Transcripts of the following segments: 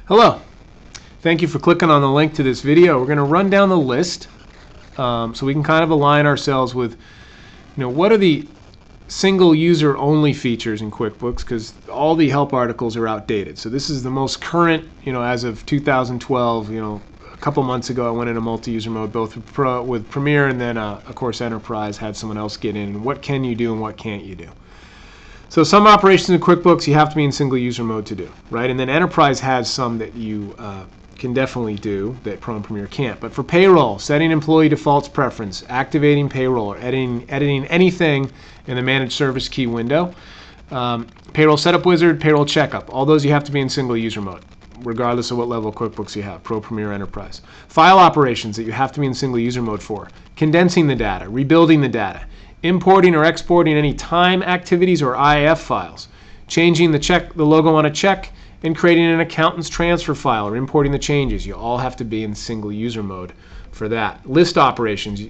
Hello. Thank you for clicking on the link to this video. We're going to run down the list so we can kind of align ourselves with, what are the single user only features in QuickBooks, because all the help articles are outdated. So this is the most current, as of 2012. A couple months ago I went into multi-user mode both with Premier and then of course Enterprise had someone else get in. What can you do and what can't you do? So some operations in QuickBooks you have to be in single user mode to do, right? And then Enterprise has some that you can definitely do that Pro and Premier can't. But for payroll, setting employee defaults preference, activating payroll, or editing anything in the managed service key window, payroll setup wizard, payroll checkup, all those you have to be in single user mode, regardless of what level of QuickBooks you have, Pro, Premier, Enterprise. File operations that you have to be in single user mode for, condensing the data, rebuilding the data, importing or exporting any time activities or IIF files, changing the logo on a check, and creating an accountant's transfer file or importing the changes. You all have to be in single user mode for that. List operations,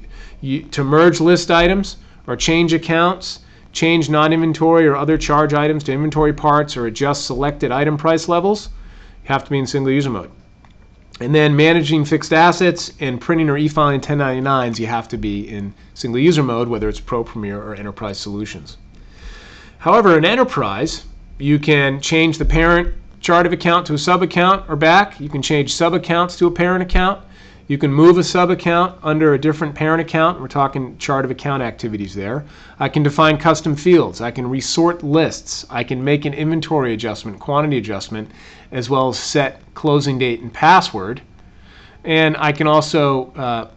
to merge list items or change accounts, change non-inventory or other charge items to inventory parts, or adjust selected item price levels, you have to be in single user mode. And then managing fixed assets and printing or e-filing 1099s, you have to be in single user mode, whether it's Pro, Premier, or Enterprise Solutions. However, in Enterprise, you can change the parent chart of account to a sub-account or back. You can change sub-accounts to a parent account. You can move a sub-account under a different parent account. We're talking chart of account activities there. I can define custom fields. I can resort lists. I can make an inventory adjustment, quantity adjustment, as well as set closing date and password. And I can also,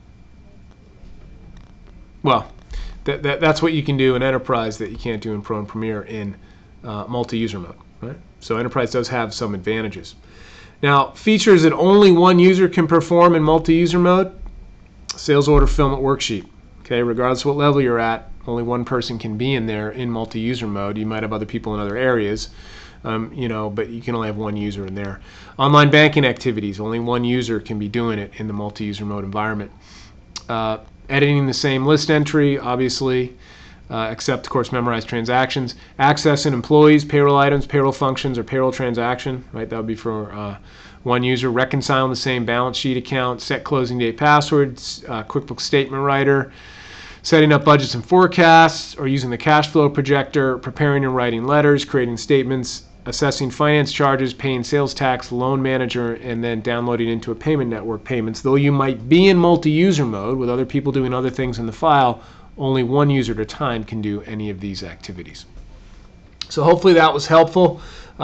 that's what you can do in Enterprise that you can't do in Pro and Premier in multi-user mode. Right? So Enterprise does have some advantages. Now, features that only one user can perform in multi-user mode: sales order fulfillment worksheet. Okay, regardless of what level you're at, only one person can be in there in multi-user mode. You might have other people in other areas, but you can only have one user in there. Online banking activities, only one user can be doing it in the multi-user mode environment. Editing the same list entry, obviously, except, of course, memorize transactions. Accessing employees, payroll items, payroll functions, or payroll transaction, right? That would be for one user. Reconciling the same balance sheet account, set closing date passwords, QuickBooks statement writer, setting up budgets and forecasts, or using the cash flow projector, preparing and writing letters, creating statements, assessing finance charges, paying sales tax, loan manager, and then downloading into a payment network payments. Though you might be in multi-user mode with other people doing other things in the file, only one user at a time can do any of these activities. So hopefully that was helpful,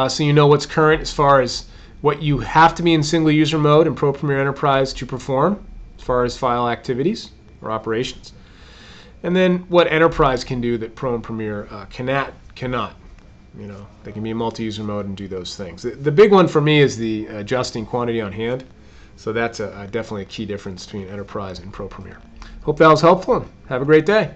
so you know what's current as far as what you have to be in single user mode in Pro, Premier, Enterprise to perform as far as file activities or operations. And then what Enterprise can do that Pro and Premier cannot. They can be in multi-user mode and do those things. The big one for me is the adjusting quantity on hand. So that's definitely a key difference between Enterprise and Pro Premier. Hope that was helpful, and have a great day.